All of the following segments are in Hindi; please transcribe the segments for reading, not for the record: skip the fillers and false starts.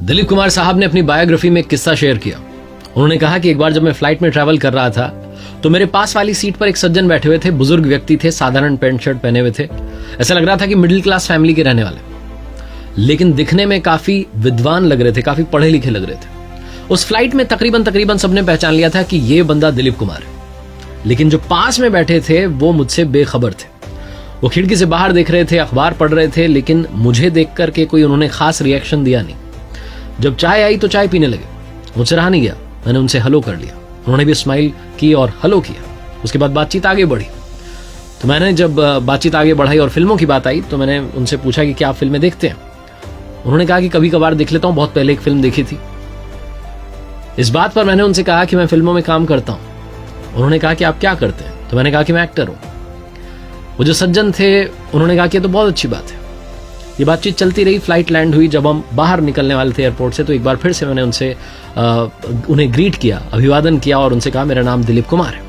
दिलीप कुमार साहब ने अपनी बायोग्राफी में एक किस्सा शेयर किया। उन्होंने कहा कि एक बार जब मैं फ्लाइट में ट्रैवल कर रहा था तो मेरे पास वाली सीट पर एक सज्जन बैठे हुए थे। बुजुर्ग व्यक्ति थे, साधारण पैंट शर्ट पहने हुए थे। ऐसा लग रहा था कि मिडिल क्लास फैमिली के रहने वाले, लेकिन दिखने में काफी विद्वान लग रहे थे, काफी पढ़े लिखे लग रहे थे। उस फ्लाइट में तकरीबन सबने पहचान लिया था कि ये बंदा दिलीप कुमार है, लेकिन जो पास में बैठे थे वो मुझसे बेखबर थे। वो खिड़की से बाहर देख रहे थे, अखबार पढ़ रहे थे, लेकिन मुझे देख करके कोई उन्होंने खास रिएक्शन दिया नहीं। जब चाय आई तो चाय पीने लगे, मुझसे रहा नहीं गया, मैंने उनसे हेलो कर लिया। उन्होंने भी स्माइल की और हेलो किया। उसके बाद बातचीत आगे बढ़ी। तो मैंने जब बातचीत आगे बढ़ाई और फिल्मों की बात आई तो मैंने उनसे पूछा कि क्या आप फिल्में देखते हैं। उन्होंने कहा कि कभी कभार देख लेता हूं, बहुत पहले एक फिल्म देखी थी। इस बात पर मैंने उनसे कहा कि मैं फिल्मों में काम करता हूं। उन्होंने कहा कि आप क्या करते हैं, तो मैंने कहा कि मैं एक्टर हूं। वो जो सज्जन थे उन्होंने कहा कि तो बहुत अच्छी बात है। ये बातचीत चलती रही। फ्लाइट लैंड हुई। जब हम बाहर निकलने वाले थे एयरपोर्ट से तो एक बार फिर से मैंने उनसे उन्हें ग्रीट किया, अभिवादन किया और उनसे कहा मेरा नाम दिलीप कुमार है।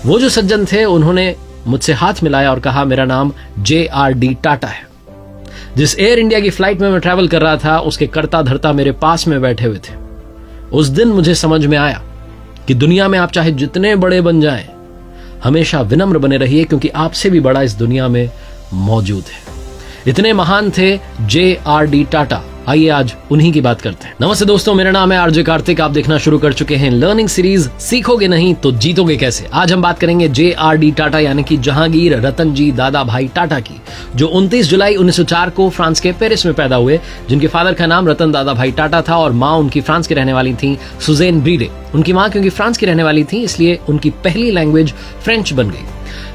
वो जो सज्जन थे उन्होंने मुझसे हाथ मिलाया और कहा मेरा नाम JRD टाटा है। जिस एयर इंडिया की फ्लाइट में मैं ट्रैवल कर रहा था उसके करता धरता मेरे पास में बैठे हुए थे। उस दिन मुझे समझ में आया कि दुनिया में आप चाहे जितने बड़े बन जाएं, हमेशा विनम्र बने रहिए, क्योंकि आपसे भी बड़ा इस दुनिया में मौजूद है। इतने महान थे JRD टाटा। आइए आज उन्हीं की बात करते हैं। नमस्ते दोस्तों, मेरा नाम है RJ कार्तिक। आप देखना शुरू कर चुके हैं लर्निंग सीरीज सीखोगे नहीं तो जीतोगे कैसे। आज हम बात करेंगे JRD टाटा यानी कि जहांगीर रतन जी दादा भाई टाटा की, जो 29 जुलाई 1904 को फ्रांस के पेरिस में पैदा हुए, जिनके फादर का नाम रतन दादा भाई टाटा था और माँ उनकी फ्रांस की रहने वाली थी सुजेन ब्रीडे। उनकी माँ क्योंकि फ्रांस की रहने वाली थी इसलिए उनकी पहली लैंग्वेज फ्रेंच बन गई।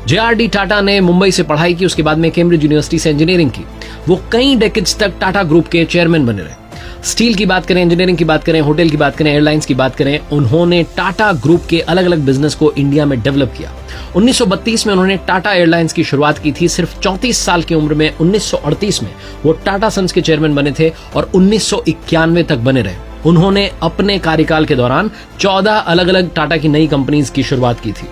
JRD टाटा ने मुंबई से पढ़ाई की, उसके बाद में कैम्ब्रिज यूनिवर्सिटी से इंजीनियरिंग की। वो कई डेकेड्स तक टाटा ग्रुप के चेयरमैन बने रहे। स्टील की बात करें, इंजीनियरिंग की बात करें, होटल की बात करें, एयरलाइंस की बात करें, उन्होंने टाटा ग्रुप के अलग अलग बिजनेस को इंडिया में डेवलप किया। 1932 में उन्होंने टाटा एयरलाइंस की शुरुआत की थी। सिर्फ 34 साल की उम्र में 1938 में वो टाटा सन्स के चेयरमैन बने थे और 1991 तक बने रहे। उन्होंने अपने कार्यकाल के दौरान 14 अलग अलग टाटा की नई कंपनीज की शुरुआत की थी।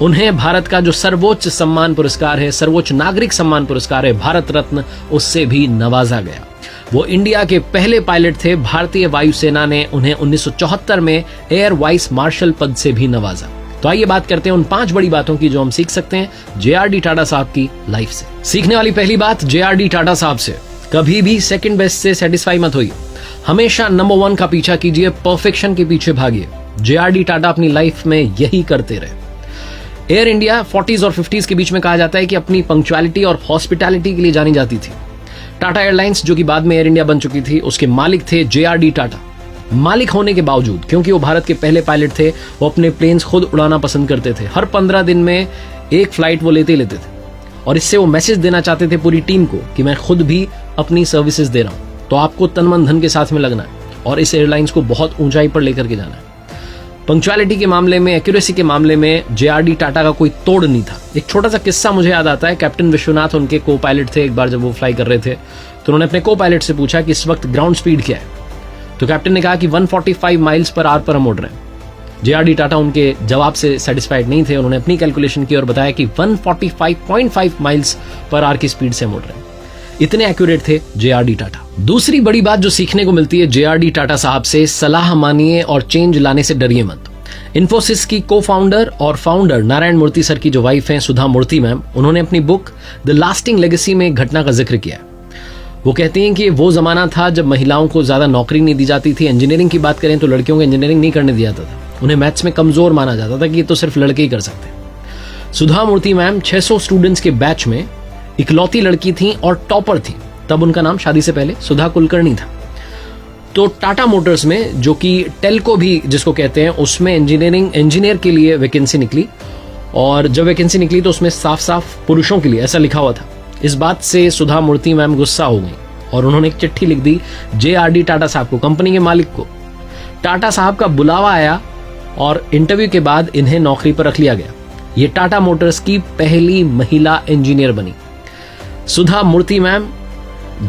उन्हें भारत का जो सर्वोच्च सम्मान पुरस्कार है, सर्वोच्च नागरिक सम्मान पुरस्कार है, भारत रत्न, उससे भी नवाजा गया। वो इंडिया के पहले पायलट थे। भारतीय वायुसेना ने उन्हें 1974 में एयर वाइस मार्शल पद से भी नवाजा। तो आइए बात करते हैं उन 5 बड़ी बातों की जो हम सीख सकते हैं JRD टाटा साहब की लाइफ से। सीखने वाली पहली बात JRD टाटा साहब से, कभी भी सेकंड बेस्ट से सेटिस्फाई मत होइए। हमेशा नंबर 1 का पीछा कीजिए, परफेक्शन के पीछे भागिए। JRD टाटा अपनी लाइफ में यही करते रहे। एयर इंडिया 40s और 50s के बीच में कहा जाता है कि अपनी पंक्चुअलिटी और हॉस्पिटैलिटी के लिए जानी जाती थी। टाटा एयरलाइंस, जो कि बाद में एयर इंडिया बन चुकी थी, उसके मालिक थे JRD टाटा। मालिक होने के बावजूद, क्योंकि वो भारत के पहले पायलट थे, वो अपने प्लेन्स खुद उड़ाना पसंद करते थे। हर 15 दिन में एक फ्लाइट वो लेते थे और इससे वो मैसेज देना चाहते थे पूरी टीम को कि मैं खुद भी अपनी सर्विसेज दे रहा हूं, तो आपको तन मन धन के साथ में लगना है और इस एयरलाइंस को बहुत ऊंचाई पर लेकर के जाना है। पंक्चुअलिटी के मामले में, एक्यूरेसी के मामले में JRD टाटा का कोई तोड़ नहीं था। एक छोटा सा किस्सा मुझे याद आता है। कैप्टन विश्वनाथ उनके को पायलट थे। एक बार जब वो फ्लाई कर रहे थे तो उन्होंने अपने को पायलट से पूछा कि इस वक्त ग्राउंड स्पीड क्या है, तो कैप्टन ने कहा कि 145 माइल्स पर आवर पर हम उड़ रहे हैं। JRD टाटा उनके जवाब से सेटिस्फाइड नहीं थे। उन्होंने अपनी कैलकुलेशन की और बताया कि 145.5 माइल्स पर आवर की स्पीड से हम उड़ रहे हैं। इतने एक्यूरेट थे JRD टाटा। दूसरी बड़ी बात जो सीखने को मिलती है JRD टाटा साहब से, सलाह मानिए और चेंज लाने से डरिए मत। इन्फोसिस की को फाउंडर और फाउंडर नारायण मूर्ति सर की जो वाइफ हैं सुधा मूर्ति मैम, उन्होंने अपनी बुक द लास्टिंग लेगेसी में एक घटना का जिक्र किया। वो कहती हैं कि वो जमाना था जब महिलाओं को ज्यादा नौकरी नहीं दी जाती थी। इंजीनियरिंग की बात करें तो लड़कियों को इंजीनियरिंग नहीं करने दिया जाता था। उन्हें मैथ्स में कमजोर माना जाता था कि ये तो सिर्फ लड़के ही कर सकते हैं। सुधा मूर्ति मैम 600 स्टूडेंट्स के बैच में इकलौती लड़की थी और टॉपर थी। तब उनका नाम शादी से पहले सुधा कुलकर्णी था। तो टाटा मोटर्स में, जो कि टेल्को भी जिसको कहते हैं, उसमें इंजीनियर के लिए वैकेंसी निकली और जब वैकेंसी निकली तो उसमें साफ साफ पुरुषों के लिए ऐसा लिखा हुआ था। इस बात से सुधा मूर्ति मैम गुस्सा हो गई और उन्होंने एक चिट्ठी लिख दी JRD टाटा साहब को, कंपनी के मालिक को। टाटा साहब का बुलावा आया और इंटरव्यू के बाद इन्हें नौकरी पर रख लिया गया। ये टाटा मोटर्स की पहली महिला इंजीनियर बनी। सुधा मूर्ति मैम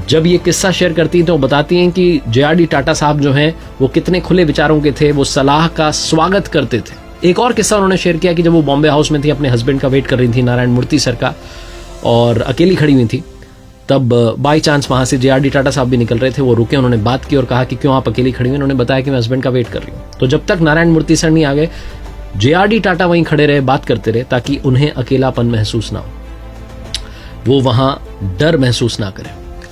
जब ये किस्सा शेयर करती हैं तो बताती हैं कि JRD टाटा साहब जो हैं वो कितने खुले विचारों के थे, वो सलाह का स्वागत करते थे। एक और किस्सा उन्होंने शेयर किया कि जब वो बॉम्बे हाउस में थी, अपने हस्बैंड का वेट कर रही थी, नारायण मूर्ति सर का, और अकेली खड़ी हुई थी, तब बाई चांस वहां से JRD टाटा साहब भी निकल रहे थे। वो रुके, उन्होंने बात की और कहा कि क्यों आप अकेली खड़ी हुई। उन्होंने बताया कि मैं हस्बैंड का वेट कर रही हूँ। तो जब तक नारायण मूर्ति सर नहीं आ गए, JRD टाटा वहीं खड़े रहे, बात करते रहे, ताकि उन्हें अकेलापन महसूस ना हो, वो वहां डर महसूस ना करें।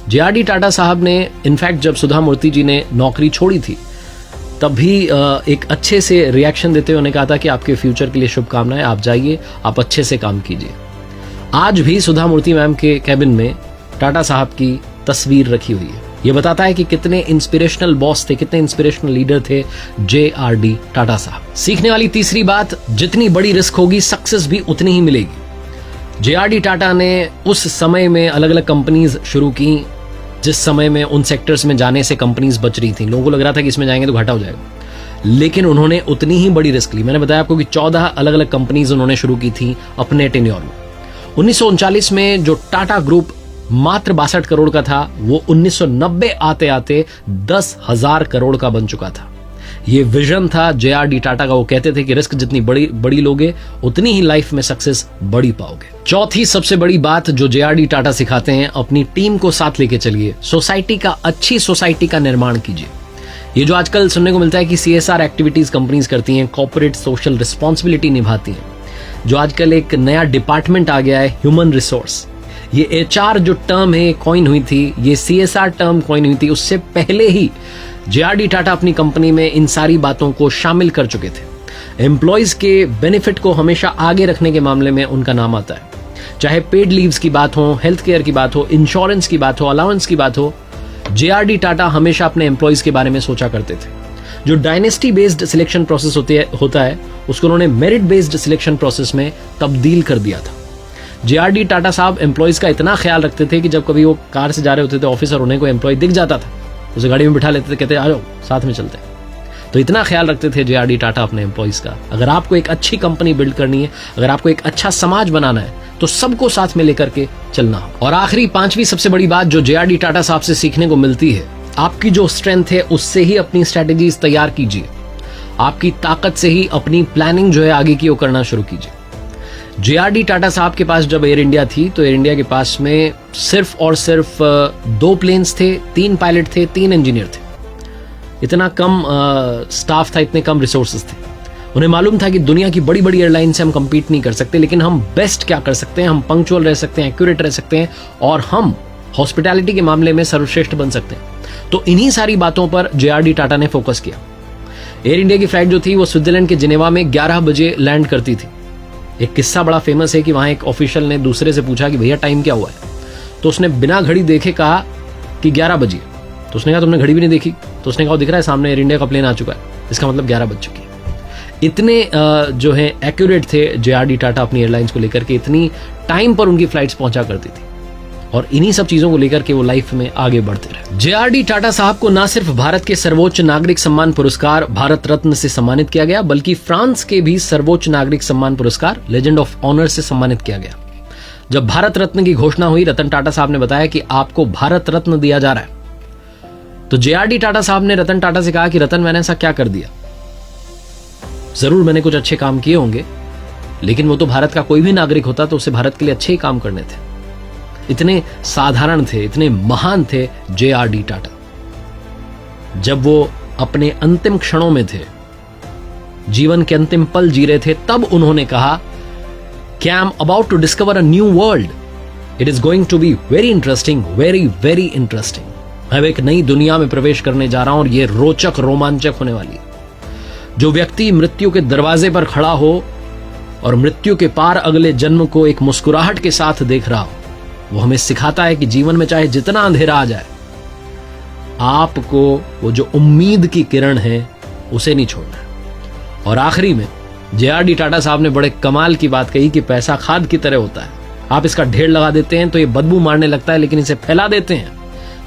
JRD टाटा साहब ने इनफैक्ट जब सुधा मूर्ति जी ने नौकरी छोड़ी थी तब भी एक अच्छे से रिएक्शन देते हुए उन्होंने कहा था कि आपके फ्यूचर के लिए शुभकामनाएं, आप जाइए, आप अच्छे से काम कीजिए। आज भी सुधा मूर्ति मैम के कैबिन में टाटा साहब की तस्वीर रखी हुई है। ये बताता है कि कितने इंस्पिरेशनल बॉस थे, कितने इंस्पिरेशनल लीडर थे JRD टाटा साहब। सीखने वाली तीसरी बात, जितनी बड़ी रिस्क होगी सक्सेस भी उतनी ही मिलेगी। JRD टाटा ने उस समय में अलग अलग कंपनीज शुरू की जिस समय में उन सेक्टर्स में जाने से कंपनीज बच रही थी। लोगों को लग रहा था कि इसमें जाएंगे तो घाटा हो जाएगा, लेकिन उन्होंने उतनी ही बड़ी रिस्क ली। मैंने बताया आपको कि 14 अलग अलग कंपनीज उन्होंने शुरू की थी अपने टेन्योर में। 1939 में जो टाटा ग्रुप मात्र 62 करोड़ का था, वो 1990 आते आते 10,000 करोड़ का बन चुका था। ये विजन था JRD टाटा का। वो कहते थे कि रिस्क जितनी बड़ी लोगे उतनी ही लाइफ में सक्सेस बड़ी पाओगे। चौथी सबसे बड़ी बात जो JRD टाटा सिखाते हैं, अपनी टीम को साथ लेके चलिए, सोसाइटी का, अच्छी सोसाइटी का निर्माण कीजिए। ये जो आजकल सुनने को मिलता है कि CSR एक्टिविटीज कंपनीज करती हैं, कॉर्पोरेट सोशल रिस्पॉन्सिबिलिटी निभाती हैं, जो आजकल एक नया डिपार्टमेंट आ गया है, ह्यूमन रिसोर्स। ये HR जो टर्म है कॉइन हुई थी, ये CSR टर्म कॉइन हुई थी, उससे पहले ही JRD टाटा अपनी कंपनी में इन सारी बातों को शामिल कर चुके थे। एम्प्लॉयज के बेनिफिट को हमेशा आगे रखने के मामले में उनका नाम आता है। चाहे पेड लीव्स की बात हो, हेल्थ केयर की बात हो, इंश्योरेंस की बात हो, अलाउंस की बात हो, JRD टाटा हमेशा अपने एम्प्लॉयज के बारे में सोचा करते थे। जो डायनेस्टी बेस्ड सिलेक्शन प्रोसेस होता है उसको उन्होंने मेरिट बेस्ड सिलेक्शन प्रोसेस में तब्दील कर दिया था। JRD टाटा साहब एम्प्लॉयज का इतना ख्याल रखते थे कि जब कभी वो कार से जा रहे होते थे ऑफिस और उन्हें कोई एम्प्लॉय दिख जाता था, उसे गाड़ी में बिठा लेते थे, कहते आ जाओ साथ में चलते हैं। तो इतना ख्याल रखते थे JRD टाटा अपने एम्प्लॉयज का। अगर आपको एक अच्छी कंपनी बिल्ड करनी है, अगर आपको एक अच्छा समाज बनाना है, तो सबको साथ में लेकर के चलना हो। और आखिरी, पांचवी सबसे बड़ी बात जो JRD टाटा साहब से सीखने को मिलती है, आपकी जो स्ट्रेंथ है उससे ही अपनी स्ट्रेटेजीज तैयार कीजिए। आपकी ताकत से ही अपनी प्लानिंग जो है आगे की वो करना शुरू कीजिए। JRD टाटा साहब के पास जब एयर इंडिया थी तो एयर इंडिया के पास में सिर्फ और सिर्फ 2 प्लेन्स थे, 3 पायलट थे, 3 इंजीनियर थे। इतना कम स्टाफ था, इतने कम रिसोर्सेज थे। उन्हें मालूम था कि दुनिया की बड़ी बड़ी एयरलाइन से हम compete नहीं कर सकते, लेकिन हम बेस्ट क्या कर सकते हैं, हम पंक्चुअल रह सकते हैं, एक्यूरेट रह सकते हैं, और हम हॉस्पिटैलिटी के मामले में सर्वश्रेष्ठ बन सकते हैं। तो इन्हीं सारी बातों पर JRD टाटा ने फोकस किया। एयर इंडिया की फ्लाइट जो थी वो स्विट्जरलैंड के जिनेवा में 11 बजे लैंड करती थी। एक किस्सा बड़ा फेमस है कि वहां एक ऑफिशियल ने दूसरे से पूछा कि भैया टाइम क्या हुआ है, तो उसने बिना घड़ी देखे कहा कि 11 बजे। तो उसने कहा तुमने घड़ी भी नहीं देखी? तो उसने कहा दिख रहा है सामने एयर इंडिया का प्लेन आ चुका है, इसका मतलब 11 बज चुकी है। इतने जो है एक्यूरेट थे JRD टाटा अपनी एयरलाइंस को लेकर के, इतनी टाइम पर उनकी फ्लाइट्स पहुंचा करती थी, और इन्हीं सब चीजों को लेकर के वो लाइफ में आगे बढ़ते रहे। JRD टाटा साहब को न सिर्फ भारत के सर्वोच्च नागरिक सम्मान पुरस्कार भारत रत्न से सम्मानित किया गया, बल्कि फ्रांस के भी सर्वोच्च नागरिक सम्मान पुरस्कार लेजेंड ऑफ ऑनर से सम्मानित किया गया। जब भारत रत्न की घोषणा हुई, रतन टाटा साहब ने बताया कि आपको भारत रत्न दिया जा रहा है। तो JRD टाटा साहब ने रतन टाटा से कहा कि रतन, मैंने ऐसा क्या कर दिया? जरूर मैंने कुछ अच्छे काम किए होंगे, लेकिन वो तो भारत का कोई भी नागरिक होता तो उसे भारत के लिए अच्छे ही काम करने थे। इतने साधारण थे, इतने महान थे JRD टाटा। जब वो अपने अंतिम क्षणों में थे, जीवन के अंतिम पल जी रहे थे, तब उन्होंने कहा कि I am about to discover a new world, it is going to be very interesting, very very interesting. मैं एक नई दुनिया में प्रवेश करने जा रहा हूं और ये रोचक, रोमांचक होने वाली है। जो व्यक्ति मृत्यु के दरवाजे पर खड़ा हो और मृत्यु के पार अगले जन्म को एक मुस्कुराहट के साथ देख रहा हो, वो हमें सिखाता है कि जीवन में चाहे जितना अंधेरा आ जाए, आपको वो जो उम्मीद की किरण है उसे नहीं छोड़ना है। और आखिरी में JRD टाटा साहब ने बड़े कमाल की बात कही कि पैसा खाद की तरह होता है। आप इसका ढेर लगा देते हैं तो ये बदबू मारने लगता है, लेकिन इसे फैला देते हैं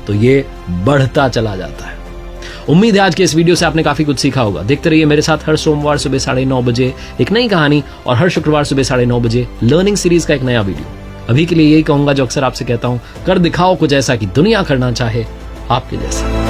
तो ये बढ़ता चला जाता है। उम्मीद है आज के इस वीडियो से आपने काफी कुछ सीखा होगा। देखते रहिए मेरे साथ हर सोमवार सुबह 9:30 बजे एक नई कहानी, और हर शुक्रवार सुबह 9:30 बजे लर्निंग सीरीज का एक नया वीडियो। अभी के लिए यही कहूंगा जो अक्सर आपसे कहता हूं, कर दिखाओ कुछ ऐसा कि दुनिया करना चाहे आपके जैसा।